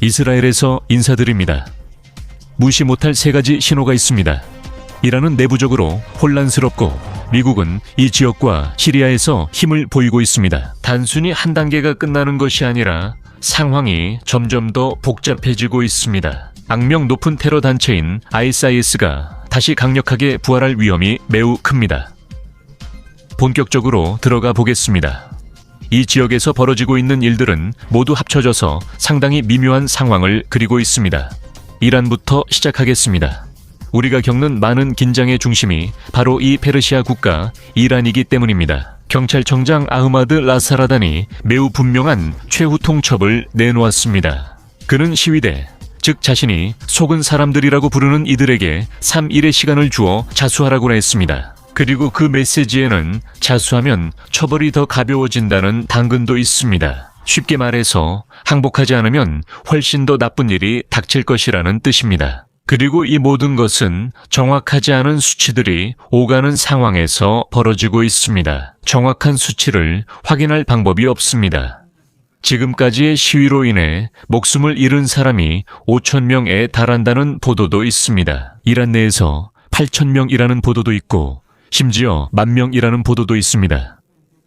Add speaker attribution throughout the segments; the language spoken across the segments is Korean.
Speaker 1: 이스라엘에서 인사드립니다. 무시 못할 세 가지 신호가 있습니다. 이란은 내부적으로 혼란스럽고 미국은 이 지역과 시리아에서 힘을 보이고 있습니다. 단순히 한 단계가 끝나는 것이 아니라 상황이 점점 더 복잡해지고 있습니다. 악명 높은 테러 단체인 ISIS가 다시 강력하게 부활할 위험이 매우 큽니다. 본격적으로 들어가 보겠습니다. 이 지역에서 벌어지고 있는 일들은 모두 합쳐져서 상당히 미묘한 상황을 그리고 있습니다. 이란부터 시작하겠습니다. 우리가 겪는 많은 긴장의 중심이 바로 이 페르시아 국가 이란이기 때문입니다. 경찰청장 아흐마드 라사라단이 매우 분명한 최후 통첩을 내놓았습니다. 그는 시위대, 즉 자신이 속은 사람들이라고 부르는 이들에게 3일의 시간을 주어 자수하라고 했습니다. 그리고 그 메시지에는 자수하면 처벌이 더 가벼워진다는 당근도 있습니다. 쉽게 말해서 항복하지 않으면 훨씬 더 나쁜 일이 닥칠 것이라는 뜻입니다. 그리고 이 모든 것은 정확하지 않은 수치들이 오가는 상황에서 벌어지고 있습니다. 정확한 수치를 확인할 방법이 없습니다. 지금까지의 시위로 인해 목숨을 잃은 사람이 5,000명에 달한다는 보도도 있습니다. 이란 내에서 8,000명이라는 보도도 있고 심지어 10,000명이라는 보도도 있습니다.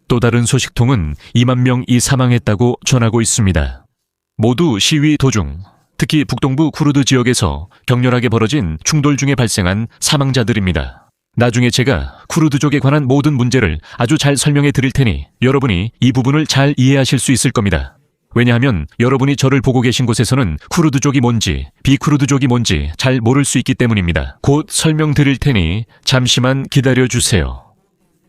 Speaker 1: 또 다른 소식통은 2만 명이 사망했다고 전하고 있습니다. 모두 시위 도중, 특히 북동부 쿠르드 지역에서 격렬하게 벌어진 충돌 중에 발생한 사망자들입니다. 나중에 제가 쿠르드족에 관한 모든 문제를 아주 잘 설명해 드릴 테니 여러분이 이 부분을 잘 이해하실 수 있을 겁니다. 왜냐하면 여러분이 저를 보고 계신 곳에서는 쿠르드족이 뭔지, 비쿠르드족이 뭔지 잘 모를 수 있기 때문입니다. 곧 설명드릴 테니 잠시만 기다려주세요.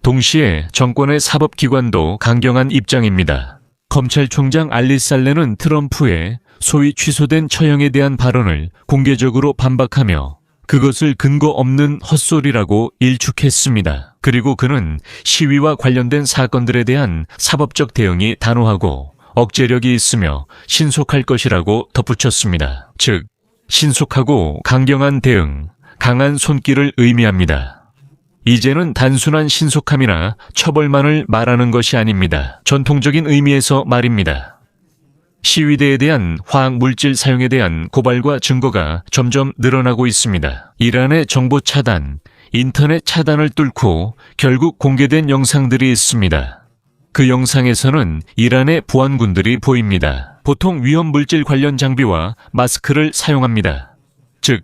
Speaker 1: 동시에 정권의 사법기관도 강경한 입장입니다. 검찰총장 알리 살레는 트럼프의 소위 취소된 처형에 대한 발언을 공개적으로 반박하며 그것을 근거 없는 헛소리라고 일축했습니다. 그리고 그는 시위와 관련된 사건들에 대한 사법적 대응이 단호하고 억제력이 있으며 신속할 것이라고 덧붙였습니다. 즉, 신속하고 강경한 대응, 강한 손길을 의미합니다. 이제는 단순한 신속함이나 처벌만을 말하는 것이 아닙니다. 전통적인 의미에서 말입니다. 시위대에 대한 화학 물질 사용에 대한 고발과 증거가 점점 늘어나고 있습니다. 이란의 정보 차단, 인터넷 차단을 뚫고 결국 공개된 영상들이 있습니다. 그 영상에서는 이란의 보안군들이 보입니다. 보통 위험 물질 관련 장비와 마스크를 사용합니다. 즉,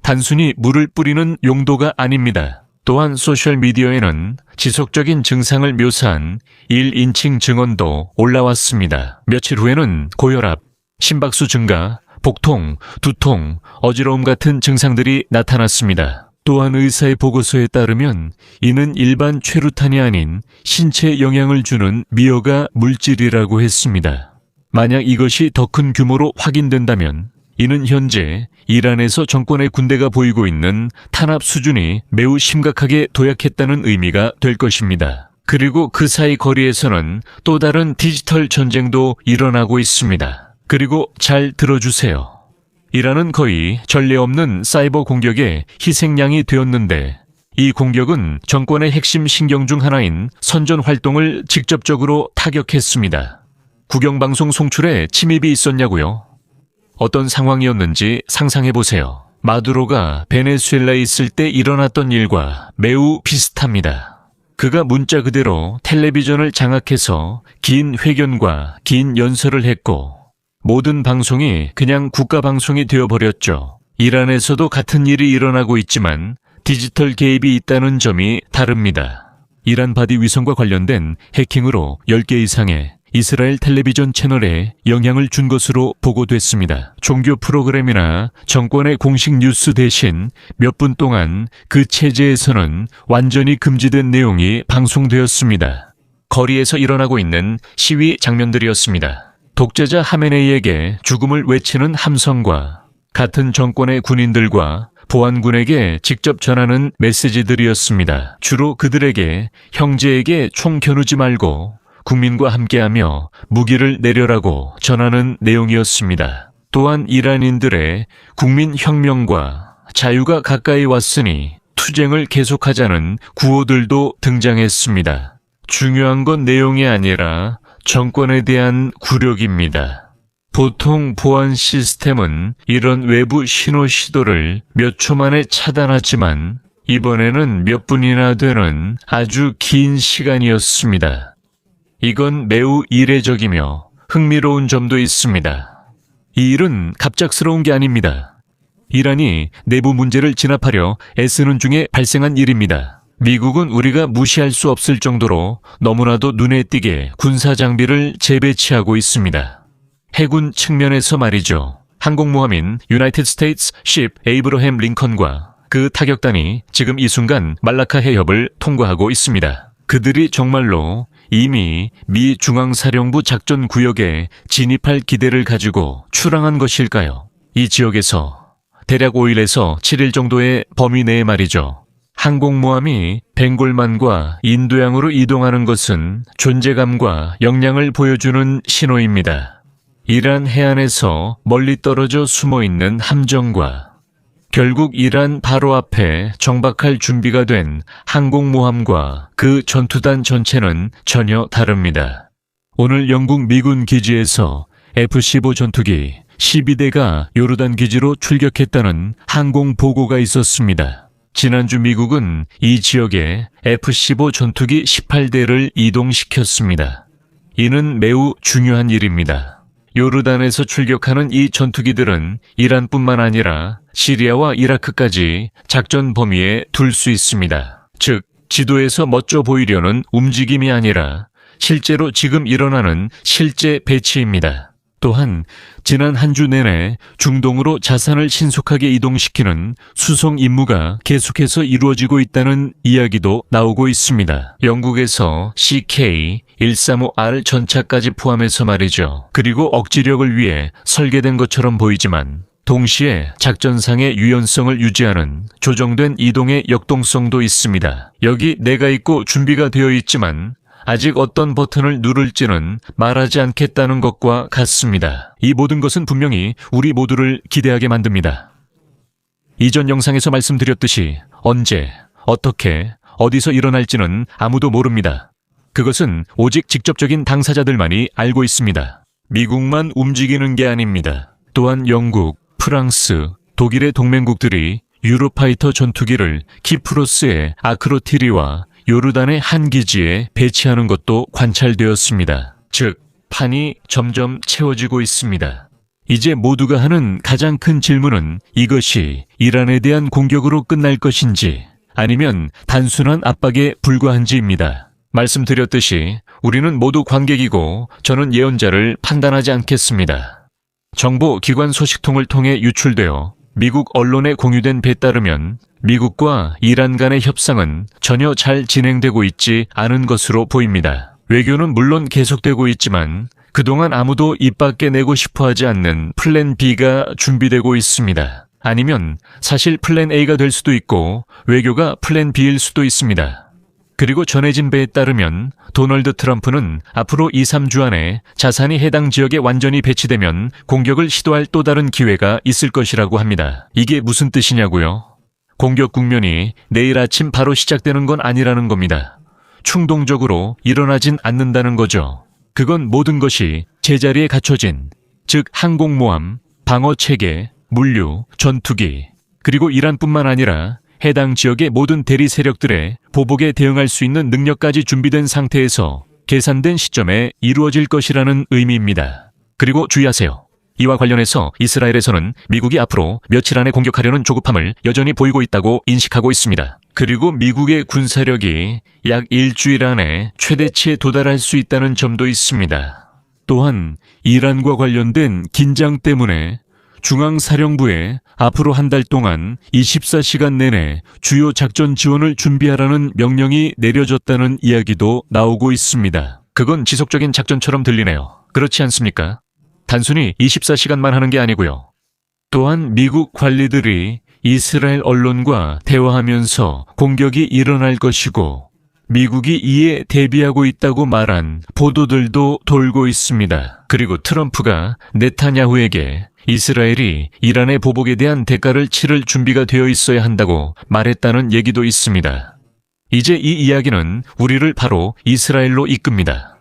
Speaker 1: 단순히 물을 뿌리는 용도가 아닙니다. 또한 소셜미디어에는 지속적인 증상을 묘사한 1인칭 증언도 올라왔습니다. 며칠 후에는 고혈압, 심박수 증가, 복통, 두통, 어지러움 같은 증상들이 나타났습니다. 또한 의사의 보고서에 따르면 이는 일반 최루탄이 아닌 신체에 영향을 주는 미어가 물질이라고 했습니다. 만약 이것이 더 큰 규모로 확인된다면 이는 현재 이란에서 정권의 군대가 보이고 있는 탄압 수준이 매우 심각하게 도약했다는 의미가 될 것입니다. 그리고 그 사이 거리에서는 또 다른 디지털 전쟁도 일어나고 있습니다. 그리고 잘 들어주세요. 이란은 거의 전례 없는 사이버 공격의 희생양이 되었는데 이 공격은 정권의 핵심 신경 중 하나인 선전 활동을 직접적으로 타격했습니다. 국영방송 송출에 침입이 있었냐고요? 어떤 상황이었는지 상상해보세요. 마두로가 베네수엘라에 있을 때 일어났던 일과 매우 비슷합니다. 그가 문자 그대로 텔레비전을 장악해서 긴 회견과 긴 연설을 했고 모든 방송이 그냥 국가방송이 되어버렸죠. 이란에서도 같은 일이 일어나고 있지만 디지털 개입이 있다는 점이 다릅니다. 이란 바디 위성과 관련된 해킹으로 10개 이상의 이스라엘 텔레비전 채널에 영향을 준 것으로 보고됐습니다. 종교 프로그램이나 정권의 공식 뉴스 대신 몇 분 동안 그 체제에서는 완전히 금지된 내용이 방송되었습니다. 거리에서 일어나고 있는 시위 장면들이었습니다. 독재자 하메네이에게 죽음을 외치는 함성과 같은 정권의 군인들과 보안군에게 직접 전하는 메시지들이었습니다. 주로 그들에게 형제에게 총 겨누지 말고 국민과 함께하며 무기를 내려라고 전하는 내용이었습니다. 또한 이란인들의 국민혁명과 자유가 가까이 왔으니 투쟁을 계속하자는 구호들도 등장했습니다. 중요한 건 내용이 아니라 정권에 대한 굴욕입니다. 보통 보안 시스템은 이런 외부 신호 시도를 몇 초 만에 차단하지만 이번에는 몇 분이나 되는 아주 긴 시간이었습니다. 이건 매우 이례적이며 흥미로운 점도 있습니다. 이 일은 갑작스러운 게 아닙니다. 이란이 내부 문제를 진압하려 애쓰는 중에 발생한 일입니다. 미국은 우리가 무시할 수 없을 정도로 너무나도 눈에 띄게 군사 장비를 재배치하고 있습니다. 해군 측면에서 말이죠. 항공모함인 유나이티드 스테이츠 십 에이브러햄 링컨과 그 타격단이 지금 이 순간 말라카 해협을 통과하고 있습니다. 그들이 정말로 이미 미 중앙사령부 작전구역에 진입할 기대를 가지고 출항한 것일까요? 이 지역에서 대략 5일에서 7일 정도의 범위 내에 말이죠. 항공모함이 벵골만과 인도양으로 이동하는 것은 존재감과 역량을 보여주는 신호입니다. 이란 해안에서 멀리 떨어져 숨어있는 함정과 결국 이란 바로 앞에 정박할 준비가 된 항공모함과 그 전투단 전체는 전혀 다릅니다. 오늘 영국 미군 기지에서 F-15 전투기 12대가 요르단 기지로 출격했다는 항공 보고가 있었습니다. 지난주 미국은 이 지역에 F-15 전투기 18대를 이동시켰습니다. 이는 매우 중요한 일입니다. 요르단에서 출격하는 이 전투기들은 이란뿐만 아니라 시리아와 이라크까지 작전 범위에 둘 수 있습니다. 즉, 지도에서 멋져 보이려는 움직임이 아니라 실제로 지금 일어나는 실제 배치입니다. 또한 지난 한 주 내내 중동으로 자산을 신속하게 이동시키는 수송 임무가 계속해서 이루어지고 있다는 이야기도 나오고 있습니다. 영국에서 CK-135R 전차까지 포함해서 말이죠. 그리고 억지력을 위해 설계된 것처럼 보이지만 동시에 작전상의 유연성을 유지하는 조정된 이동의 역동성도 있습니다. 여기 내가 있고 준비가 되어 있지만 아직 어떤 버튼을 누를지는 말하지 않겠다는 것과 같습니다. 이 모든 것은 분명히 우리 모두를 기대하게 만듭니다. 이전 영상에서 말씀드렸듯이 언제, 어떻게, 어디서 일어날지는 아무도 모릅니다. 그것은 오직 직접적인 당사자들만이 알고 있습니다. 미국만 움직이는 게 아닙니다. 또한 영국, 프랑스, 독일의 동맹국들이 유로파이터 전투기를 키프로스의 아크로티리와 요르단의 한 기지에 배치하는 것도 관찰되었습니다. 즉, 판이 점점 채워지고 있습니다. 이제 모두가 하는 가장 큰 질문은 이것이 이란에 대한 공격으로 끝날 것인지 아니면 단순한 압박에 불과한지입니다. 말씀드렸듯이 우리는 모두 관객이고 저는 예언자를 판단하지 않겠습니다. 정보 기관 소식통을 통해 유출되어 미국 언론에 공유된 바에 따르면 미국과 이란 간의 협상은 전혀 잘 진행되고 있지 않은 것으로 보입니다. 외교는 물론 계속되고 있지만 그동안 아무도 입 밖에 내고 싶어 하지 않는 플랜 B가 준비되고 있습니다. 아니면 사실 플랜 A가 될 수도 있고 외교가 플랜 B일 수도 있습니다. 그리고 전해진 바에 따르면 도널드 트럼프는 앞으로 2-3주 안에 자산이 해당 지역에 완전히 배치되면 공격을 시도할 또 다른 기회가 있을 것이라고 합니다. 이게 무슨 뜻이냐고요? 공격 국면이 내일 아침 바로 시작되는 건 아니라는 겁니다. 충동적으로 일어나진 않는다는 거죠. 그건 모든 것이 제자리에 갖춰진, 즉 항공모함, 방어체계, 물류, 전투기, 그리고 이란뿐만 아니라 해당 지역의 모든 대리 세력들의 보복에 대응할 수 있는 능력까지 준비된 상태에서 계산된 시점에 이루어질 것이라는 의미입니다. 그리고 주의하세요. 이와 관련해서 이스라엘에서는 미국이 앞으로 며칠 안에 공격하려는 조급함을 여전히 보이고 있다고 인식하고 있습니다. 그리고 미국의 군사력이 약 일주일 안에 최대치에 도달할 수 있다는 점도 있습니다. 또한 이란과 관련된 긴장 때문에 중앙사령부에 앞으로 한 달 동안 24시간 내내 주요 작전 지원을 준비하라는 명령이 내려졌다는 이야기도 나오고 있습니다. 그건 지속적인 작전처럼 들리네요. 그렇지 않습니까? 단순히 24시간만 하는 게 아니고요. 또한 미국 관리들이 이스라엘 언론과 대화하면서 공격이 일어날 것이고 미국이 이에 대비하고 있다고 말한 보도들도 돌고 있습니다. 그리고 트럼프가 네타냐후에게 이스라엘이 이란의 보복에 대한 대가를 치를 준비가 되어 있어야 한다고 말했다는 얘기도 있습니다. 이제 이 이야기는 우리를 바로 이스라엘로 이끕니다.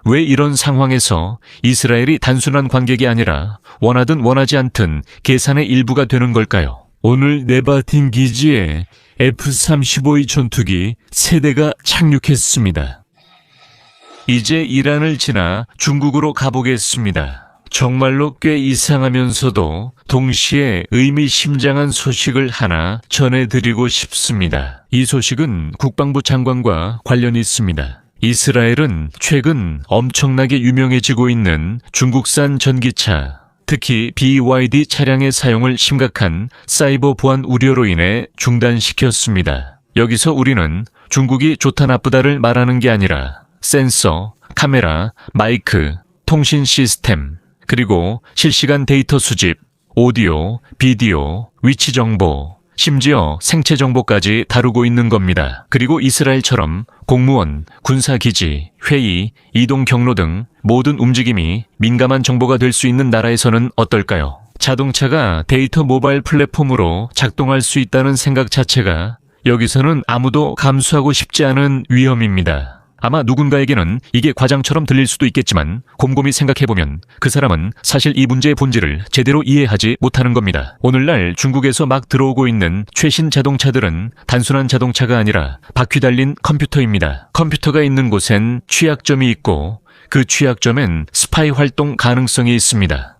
Speaker 1: 왜 이런 상황에서 이스라엘이 단순한 관객이 아니라 원하든 원하지 않든 계산의 일부가 되는 걸까요? 오늘 네바틴 기지에 F-35의 전투기 3대가 착륙했습니다. 이제 이란을 지나 중국으로 가보겠습니다. 정말로 꽤 이상하면서도 동시에 의미심장한 소식을 하나 전해드리고 싶습니다. 이 소식은 국방부 장관과 관련이 있습니다. 이스라엘은 최근 엄청나게 유명해지고 있는 중국산 전기차, 특히 BYD 차량의 사용을 심각한 사이버 보안 우려로 인해 중단시켰습니다. 여기서 우리는 중국이 좋다 나쁘다를 말하는 게 아니라 센서, 카메라, 마이크, 통신 시스템, 그리고 실시간 데이터 수집, 오디오, 비디오, 위치 정보, 심지어 생체 정보까지 다루고 있는 겁니다. 그리고 이스라엘처럼 공무원, 군사기지, 회의, 이동 경로 등 모든 움직임이 민감한 정보가 될 수 있는 나라에서는 어떨까요? 자동차가 데이터 모바일 플랫폼으로 작동할 수 있다는 생각 자체가 여기서는 아무도 감수하고 싶지 않은 위험입니다. 아마 누군가에게는 이게 과장처럼 들릴 수도 있겠지만 곰곰이 생각해보면 그 사람은 사실 이 문제의 본질을 제대로 이해하지 못하는 겁니다. 오늘날 중국에서 막 들어오고 있는 최신 자동차들은 단순한 자동차가 아니라 바퀴 달린 컴퓨터입니다. 컴퓨터가 있는 곳엔 취약점이 있고 그 취약점엔 스파이 활동 가능성이 있습니다.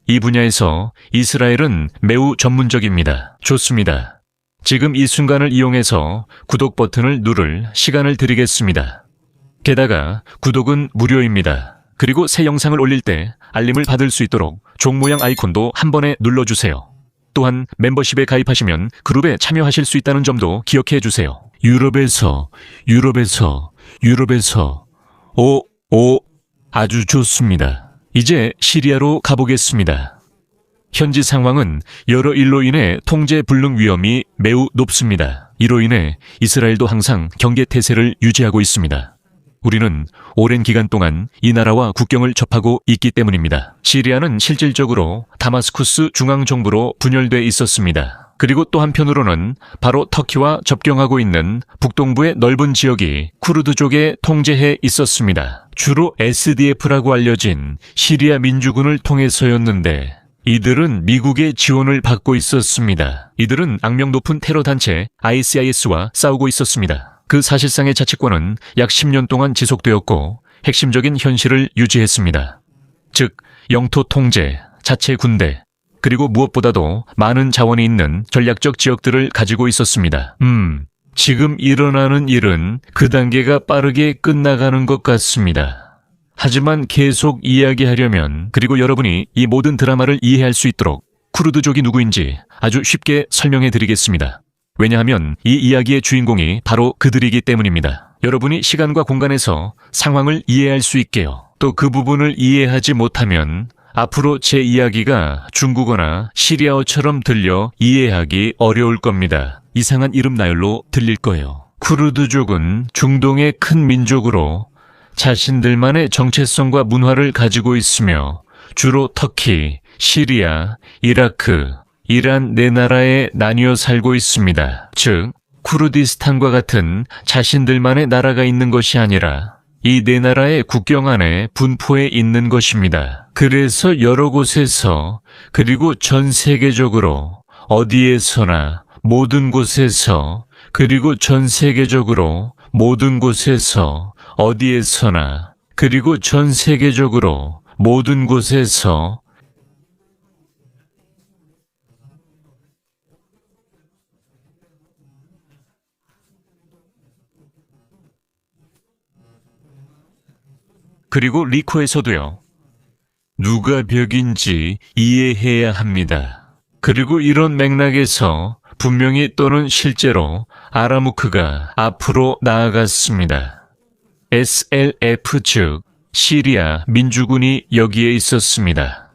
Speaker 1: 이 분야에서 이스라엘은 매우 전문적입니다. 좋습니다. 지금 이 순간을 이용해서 구독 버튼을 누를 시간을 드리겠습니다. 게다가 구독은 무료입니다. 그리고 새 영상을 올릴 때 알림을 받을 수 있도록 종 모양 아이콘도 한 번에 눌러주세요. 또한 멤버십에 가입하시면 그룹에 참여하실 수 있다는 점도 기억해 주세요. 유럽에서 아주 좋습니다. 이제 시리아로 가보겠습니다. 현지 상황은 여러 일로 인해 통제 불능 위험이 매우 높습니다. 이로 인해 이스라엘도 항상 경계태세를 유지하고 있습니다. 우리는 오랜 기간 동안 이 나라와 국경을 접하고 있기 때문입니다. 시리아는 실질적으로 다마스쿠스 중앙정부로 분열돼 있었습니다. 그리고 또 한편으로는 바로 터키와 접경하고 있는 북동부의 넓은 지역이 쿠르드족의 통제해 있었습니다. 주로 SDF라고 알려진 시리아 민주군을 통해서였는데 이들은 미국의 지원을 받고 있었습니다. 이들은 악명 높은 테러 단체 ISIS와 싸우고 있었습니다. 그 사실상의 자치권은 약 10년 동안 지속되었고 핵심적인 현실을 유지했습니다. 즉, 영토 통제, 자체 군대, 그리고 무엇보다도 많은 자원이 있는 전략적 지역들을 가지고 있었습니다. 지금 일어나는 일은 그 단계가 빠르게 끝나가는 것 같습니다. 하지만 계속 이야기하려면, 그리고 여러분이 이 모든 드라마를 이해할 수 있도록 쿠르드족이 누구인지 아주 쉽게 설명해 드리겠습니다. 왜냐하면 이 이야기의 주인공이 바로 그들이기 때문입니다. 여러분이 시간과 공간에서 상황을 이해할 수 있게요. 또 그 부분을 이해하지 못하면 앞으로 제 이야기가 중국어나 시리아어처럼 들려 이해하기 어려울 겁니다. 이상한 이름 나열로 들릴 거예요. 쿠르드족은 중동의 큰 민족으로 자신들만의 정체성과 문화를 가지고 있으며 주로 터키, 시리아, 이라크, 이란 4나라에 나뉘어 살고 있습니다. 즉, 쿠르디스탄과 같은 자신들만의 나라가 있는 것이 아니라 이 4나라의 국경 안에 분포해 있는 것입니다. 그래서 여러 곳에서, 그리고 전 세계적으로, 어디에서나, 모든 곳에서, 그리고 전 세계적으로, 모든 곳에서, 어디에서나, 그리고 전 세계적으로, 모든 곳에서 그리고 리코에서도요. 누가 벽인지 이해해야 합니다. 그리고 이런 맥락에서 분명히 또는 실제로 아라무크가 앞으로 나아갔습니다. SLF 즉 시리아 민주군이 여기에 있었습니다.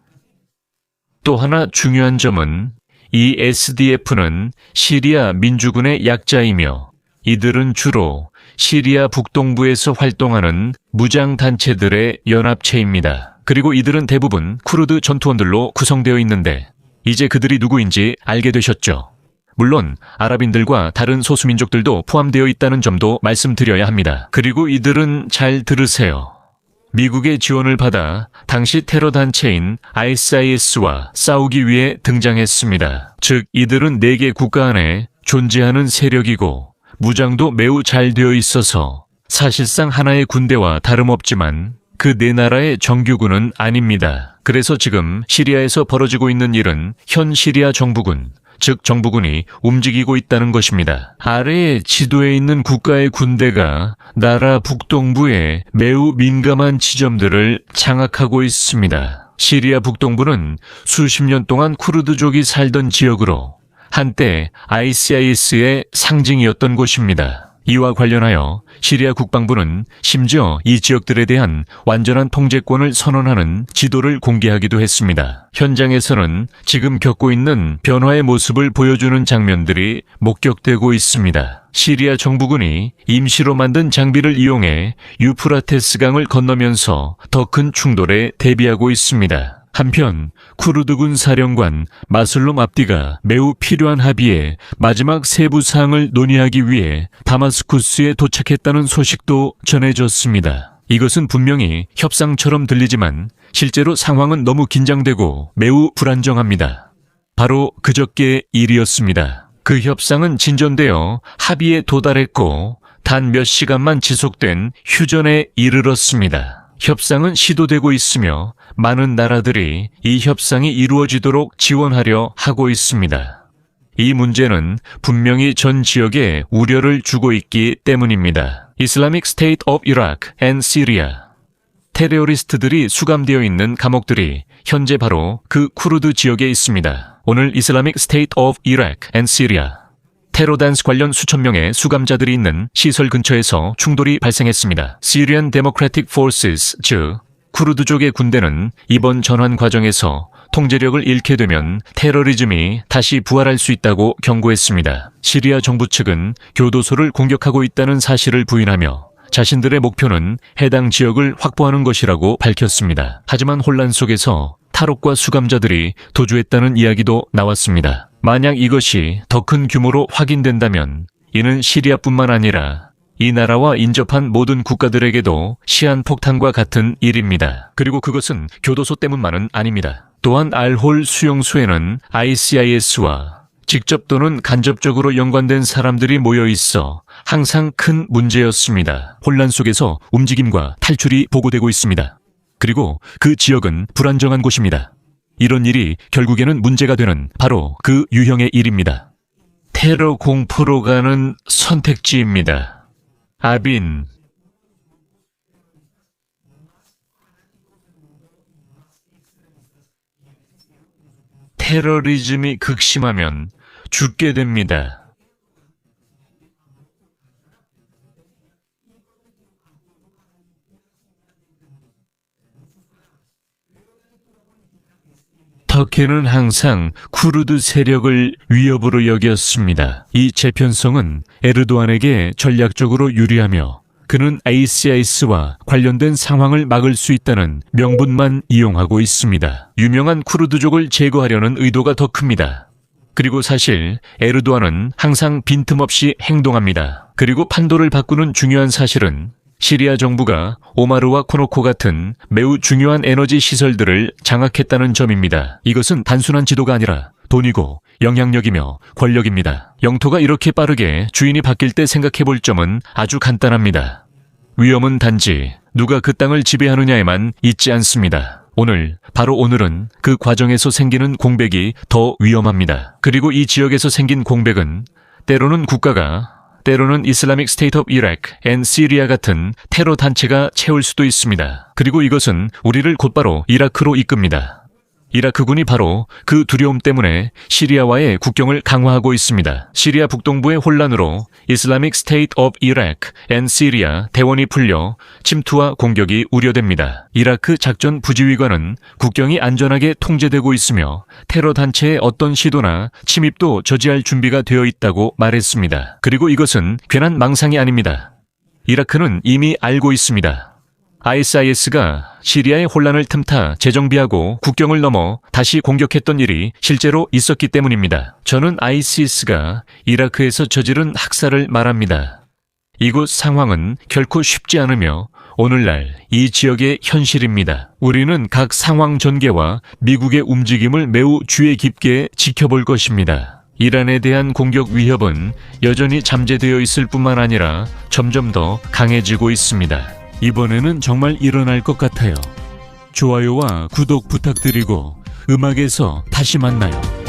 Speaker 1: 또 하나 중요한 점은 이 SDF는 시리아 민주군의 약자이며 이들은 주로 시리아 북동부에서 활동하는 무장단체들의 연합체입니다. 그리고 이들은 대부분 쿠르드 전투원들로 구성되어 있는데 이제 그들이 누구인지 알게 되셨죠? 물론 아랍인들과 다른 소수민족들도 포함되어 있다는 점도 말씀드려야 합니다. 그리고 이들은 잘 들으세요. 미국의 지원을 받아 당시 테러 단체인 ISIS와 싸우기 위해 등장했습니다. 즉 이들은 4개 국가 안에 존재하는 세력이고 무장도 매우 잘 되어 있어서 사실상 하나의 군대와 다름없지만 그 4나라의 정규군은 아닙니다. 그래서 지금 시리아에서 벌어지고 있는 일은 현 시리아 정부군, 즉 정부군이 움직이고 있다는 것입니다. 아래의 지도에 있는 국가의 군대가 나라 북동부에 매우 민감한 지점들을 장악하고 있습니다. 시리아 북동부는 수십 년 동안 쿠르드족이 살던 지역으로 한때 ISIS의 상징이었던 곳입니다. 이와 관련하여 시리아 국방부는 심지어 이 지역들에 대한 완전한 통제권을 선언하는 지도를 공개하기도 했습니다. 현장에서는 지금 겪고 있는 변화의 모습을 보여주는 장면들이 목격되고 있습니다. 시리아 정부군이 임시로 만든 장비를 이용해 유프라테스 강을 건너면서 더 큰 충돌에 대비하고 있습니다. 한편 쿠르드군 사령관 마슬롬 압디가 매우 필요한 합의의 마지막 세부 사항을 논의하기 위해 다마스쿠스에 도착했다는 소식도 전해졌습니다. 이것은 분명히 협상처럼 들리지만 실제로 상황은 너무 긴장되고 매우 불안정합니다. 바로 그저께 일이었습니다. 그 협상은 진전되어 합의에 도달했고 단 몇 시간만 지속된 휴전에 이르렀습니다. 협상은 시도되고 있으며 많은 나라들이 이 협상이 이루어지도록 지원하려 하고 있습니다. 이 문제는 분명히 전 지역에 우려를 주고 있기 때문입니다. Islamic State of Iraq and Syria. 테러리스트들이 수감되어 있는 감옥들이 현재 바로 그 쿠르드 지역에 있습니다. 오늘 Islamic State of Iraq and Syria. 테러 단스 관련 수천 명의 수감자들이 있는 시설 근처에서 충돌이 발생했습니다. Syrian Democratic Forces, 즉 쿠르드족의 군대는 이번 전환 과정에서 통제력을 잃게 되면 테러리즘이 다시 부활할 수 있다고 경고했습니다. 시리아 정부 측은 교도소를 공격하고 있다는 사실을 부인하며 자신들의 목표는 해당 지역을 확보하는 것이라고 밝혔습니다. 하지만 혼란 속에서 탈옥과 수감자들이 도주했다는 이야기도 나왔습니다. 만약 이것이 더 큰 규모로 확인된다면 이는 시리아뿐만 아니라 이 나라와 인접한 모든 국가들에게도 시한폭탄과 같은 일입니다. 그리고 그것은 교도소 때문만은 아닙니다. 또한 알홀 수용소에는 ISIS와 직접 또는 간접적으로 연관된 사람들이 모여 있어 항상 큰 문제였습니다. 혼란 속에서 움직임과 탈출이 보고되고 있습니다. 그리고 그 지역은 불안정한 곳입니다. 이런 일이 결국에는 문제가 되는 바로 그 유형의 일입니다. 테러 공포로 가는 선택지입니다. 아빈. 테러리즘이 극심하면 죽게 됩니다. 터키는 항상 쿠르드 세력을 위협으로 여겼습니다. 이 재편성은 에르도안에게 전략적으로 유리하며 그는 ISIS와 관련된 상황을 막을 수 있다는 명분만 이용하고 있습니다. 유명한 쿠르드족을 제거하려는 의도가 더 큽니다. 그리고 사실 에르도안은 항상 빈틈없이 행동합니다. 그리고 판도를 바꾸는 중요한 사실은 시리아 정부가 오마르와 코노코 같은 매우 중요한 에너지 시설들을 장악했다는 점입니다. 이것은 단순한 지도가 아니라 돈이고 영향력이며 권력입니다. 영토가 이렇게 빠르게 주인이 바뀔 때 생각해 볼 점은 아주 간단합니다. 위험은 단지 누가 그 땅을 지배하느냐에만 있지 않습니다. 바로 오늘은 그 과정에서 생기는 공백이 더 위험합니다. 그리고 이 지역에서 생긴 공백은 때로는 국가가 때로는 이슬라믹 스테이트 오브 이라크 앤 시리아 같은 테러 단체가 채울 수도 있습니다. 그리고 이것은 우리를 곧바로 이라크로 이끕니다. 이라크군이 바로 그 두려움 때문에 시리아와의 국경을 강화하고 있습니다. 시리아 북동부의 혼란으로 이슬라믹 스테이트 오브 이라크 앤 시리아 대원이 풀려 침투와 공격이 우려됩니다. 이라크 작전 부지휘관은 국경이 안전하게 통제되고 있으며 테러 단체의 어떤 시도나 침입도 저지할 준비가 되어 있다고 말했습니다. 그리고 이것은 괜한 망상이 아닙니다. 이라크는 이미 알고 있습니다. ISIS가 시리아의 혼란을 틈타 재정비하고 국경을 넘어 다시 공격했던 일이 실제로 있었기 때문입니다. 저는 ISIS가 이라크에서 저지른 학살을 말합니다. 이곳 상황은 결코 쉽지 않으며 오늘날 이 지역의 현실입니다. 우리는 각 상황 전개와 미국의 움직임을 매우 주의 깊게 지켜볼 것입니다. 이란에 대한 공격 위협은 여전히 잠재되어 있을 뿐만 아니라 점점 더 강해지고 있습니다. 이번에는 정말 일어날 것 같아요. 좋아요와 구독 부탁드리고 음악에서 다시 만나요.